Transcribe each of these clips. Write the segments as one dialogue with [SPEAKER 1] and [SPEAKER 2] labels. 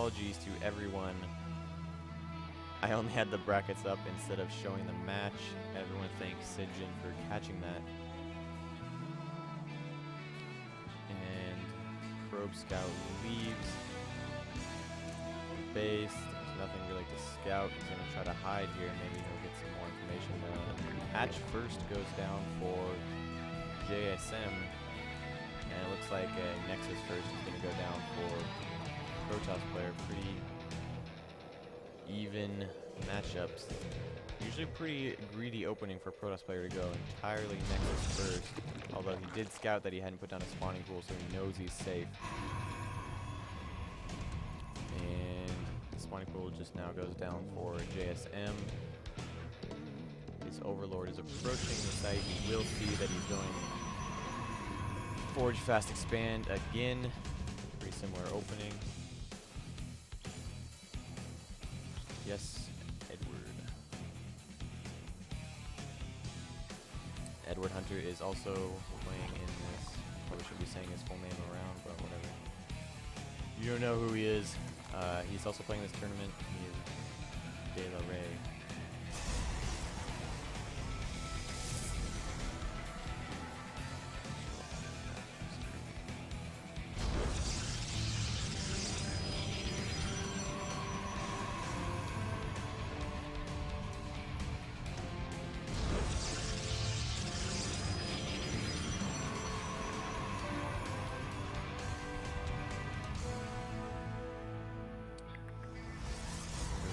[SPEAKER 1] apologies to everyone. I only had the brackets up instead of showing the match. Everyone thanks Sijin for catching that. And Probe Scout leaves. Baesj, there's nothing really to scout. He's going to try to hide here. Maybe he'll get some more information. Hatch first goes down for JSM. And it looks like Nexus first is going to go down for Protoss player. Pretty even matchups. Usually a pretty greedy opening for Protoss player to go entirely Nexus first. Although he did scout that he hadn't put down a spawning pool, so he knows he's safe. And the spawning pool just now goes down for JSM. His Overlord is approaching the site. He will see that he's going Forge Fast Expand again. Pretty similar opening. Yes, Edward Hunter is also playing in this. Probably should be saying his full name around, but whatever. You don't know who he is. He's also playing this tournament. He is De La Rey.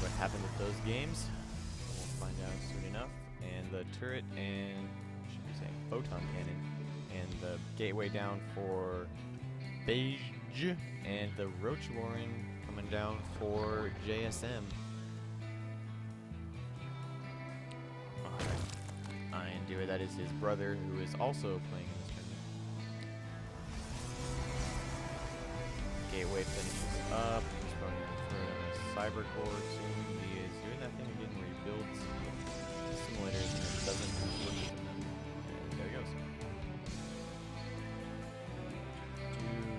[SPEAKER 1] What happened with those games? We'll find out soon enough. And the turret and, should be saying, photon cannon, and the gateway down for Baesj, and the Roach Warren coming down for JSM. Iron Deer, that is his brother, who is also playing in this tournament. Gateway finishes up. He's going for a Cyber Core soon. He is doing that thing again where he builds simulators and it doesn't work with them. And there he goes.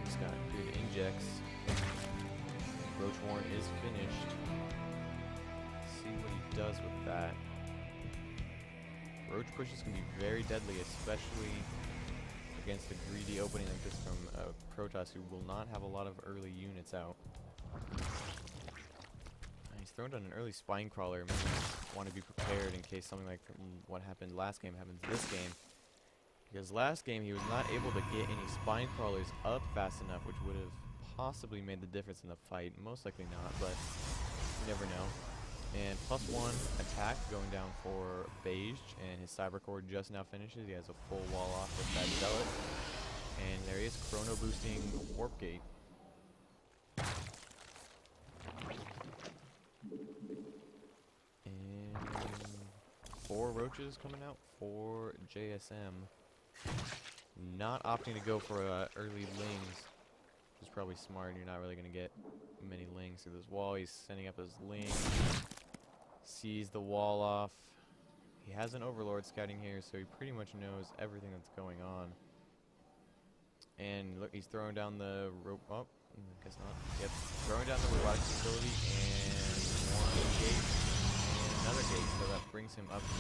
[SPEAKER 1] Dude's got good injects. Roach Warren is finished. Let's see what he does with that. Roach pushes can be very deadly, especially against a greedy opening like this from Protoss, who will not have a lot of early units out. He's thrown down an early spine crawler. Maybe want to be prepared in case something like what happened last game happens this game. Because last game he was not able to get any spine crawlers up fast enough, which would have possibly made the difference in the fight. Most likely not, but you never know. And +1 attack going down for Baesj, and his Cyber Core just now finishes. He has a full wall off with that Zealot. And there he is, chrono boosting Warp Gate. And 4 roaches coming out for JSM. Not opting to go for early lings, which is probably smart. You're not really going to get many lings through this wall. He's sending up his ling. Sees the wall off. He has an Overlord scouting here, so he pretty much knows everything that's going on. And look, he's throwing down the rope. Oh, I guess not. Yep, throwing down the robotic facility and one gate and another gate, so that brings him up to 1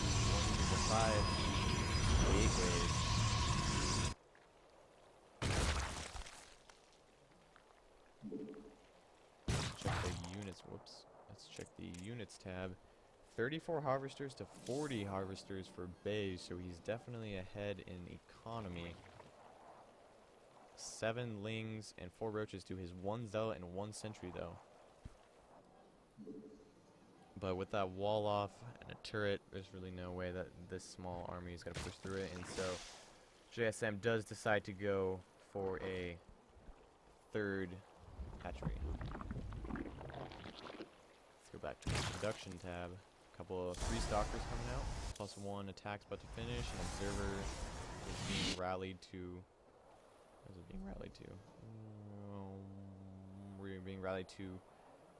[SPEAKER 1] to 5 gateways. Check the units. Whoops. Let's check the units tab. 34 harvesters to 40 harvesters for Baesj, so he's definitely ahead in economy. 7 lings and 4 roaches to his 1 zealot and 1 sentry though. But with that wall off and a turret, there's really no way that this small army is going to push through it, and so JSM does decide to go for a 3rd hatchery. Let's go back to the production tab. A couple of 3 stalkers coming out. +1 attack's about to finish. An observer is being rallied to. What is it being rallied to? We're being rallied to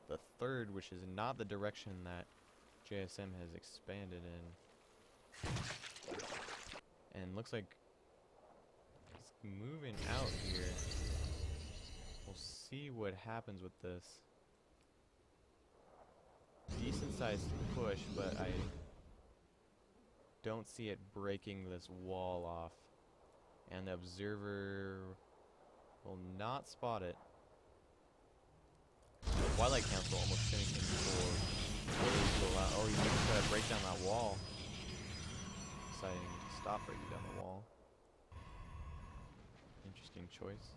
[SPEAKER 1] the 3rd, which is not the direction that JSM has expanded in. And looks like it's moving out here. We'll see what happens with this. sized push, but I don't see it breaking this wall off. And the observer will not spot it. The Twilight Council almost finishing for oh, he's gonna try to break down that wall. Deciding to stop breaking down the wall. Interesting choice.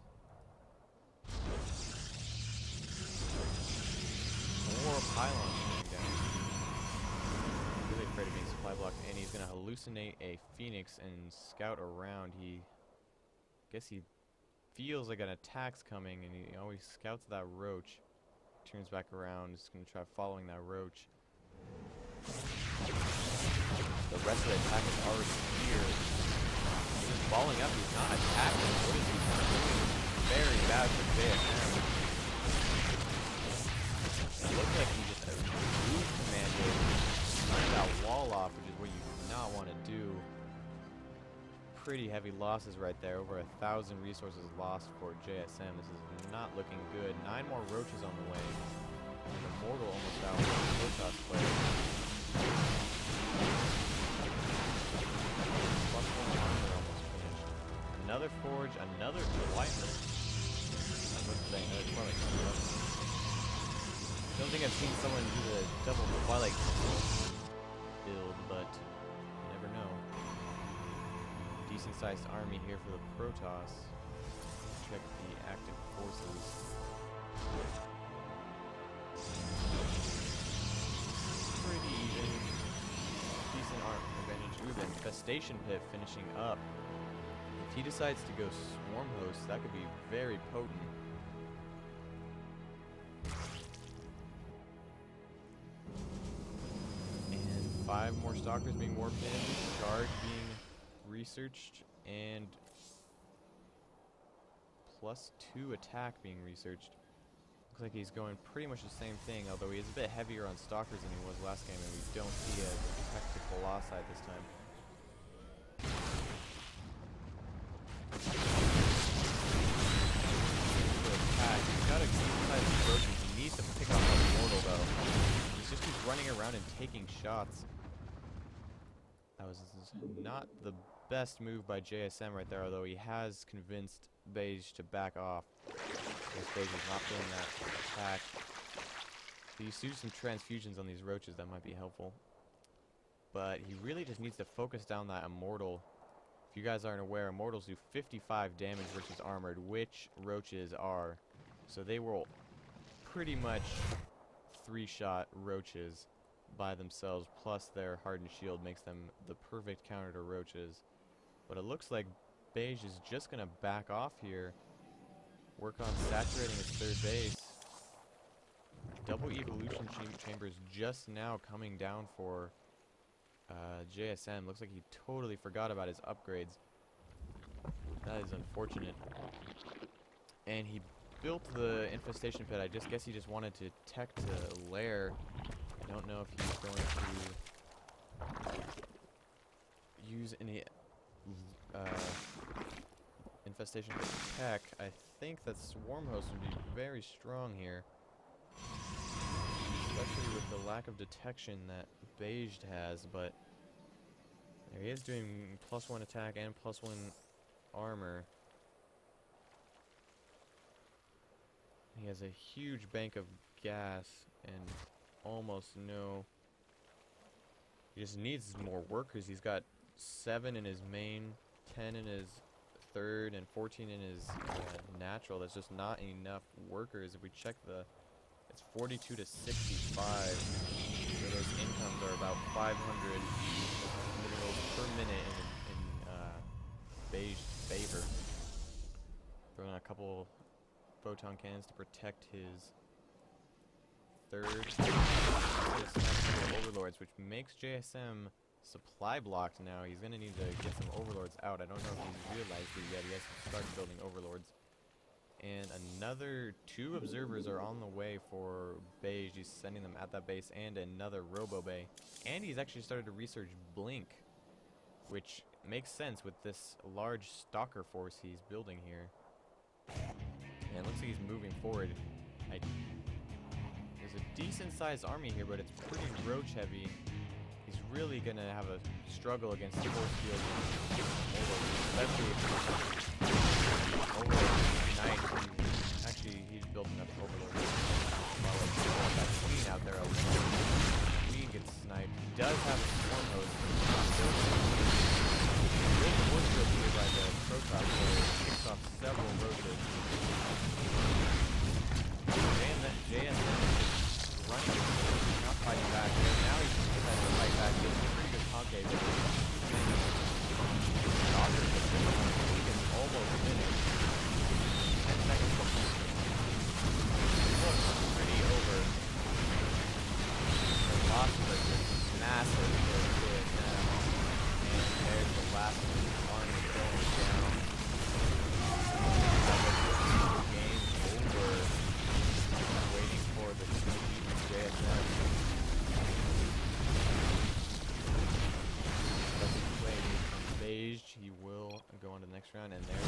[SPEAKER 1] More pylons coming down. Really afraid of being supply blocked, and he's gonna hallucinate a phoenix and scout around. Guess he feels like an attack's coming, and he always scouts that roach. Turns back around, is gonna try following that roach. The rest of the attack is already here. He's balling up, he's not attacking. What is he doing? Very bad for JSM. It looks like he just move commanded, knocked that wall off, which is what you do not want to do. Pretty heavy losses right there. Over 1,000 resources lost for JSM. This is not looking good. 9 more roaches on the way. And Immortal almost out with the Protoss player. +1 armor almost finished. Another forge, another Twilight. I was saying another Twilight. I don't think I've seen someone do the double Twilight build, but you never know. Decent sized army here for the Protoss. Check the active forces. Pretty even. Decent advantage. Ooh, the infestation pit finishing up. If he decides to go swarm host, that could be very potent. And 5 more stalkers being warped in. Charge being researched, and +2 attack being researched. Looks like he's going pretty much the same thing, although he is a bit heavier on stalkers than he was last game, and we don't see a detected colossi this time. Attack. He's got a decent sized explosion. He needs to pick off the Immortal though. He's just keeps running around and taking shots. That was not the best move by JSM right there, although he has convinced Baesj to back off. Baesj is not feeling that attack. So you see some transfusions on these roaches that might be helpful. But he really just needs to focus down that Immortal. If you guys aren't aware, Immortals do 55 damage versus armored, which roaches are. So they will pretty much 3-shot roaches by themselves, plus their hardened shield makes them the perfect counter to roaches. But it looks like Baesj is just going to back off here, work on saturating his third base. Double evolution chambers just now coming down for JSM. Looks like he totally forgot about his upgrades. That is unfortunate. And he built the infestation pit. I just guess he just wanted to tech to lair. I don't know if he's going to use any infestation tech. I think that Swarm Host would be very strong here, especially with the lack of detection that Baesj has. But there he is doing +1 attack and +1 armor. He has a huge bank of gas and almost no. He just needs more workers. He's got 7 in his main, 10 in his third, and 14 in his natural. That's just not enough workers. If we check it's 42 to 65. So those incomes are about 500 minerals per minute in Baesj's favor. Throwing a couple photon cannons to protect his third. Overlords, which makes JSM supply blocked now. He's going to need to get some overlords out. I don't know if he's realized it yet. He has to start building overlords. And another 2 observers are on the way for Baesj. He's sending them at that base, and another robo bay. And he's actually started to research Blink, which makes sense with this large stalker force he's building here. And it looks like he's moving forward. There's a decent-sized army here, but it's pretty roach heavy. He's really gonna have a struggle against the force field, especially if Overlord Knight. Actually, he's built enough Overlord. That Queen out there, Queen gets sniped. He does have a Swarm Host. Good force field here by the Protoss, so it kicks off several roaches. JSN is running, not fighting back. Now he's trying to fight back. He has a pretty good concave. Dodger he can almost finish. 10 seconds left. Looks pretty over. The losses are just massive for JSN. And there's the last army going down. Game over. Waiting for the JSN. Doesn't play from Baesj. He will go on to the next round, and there's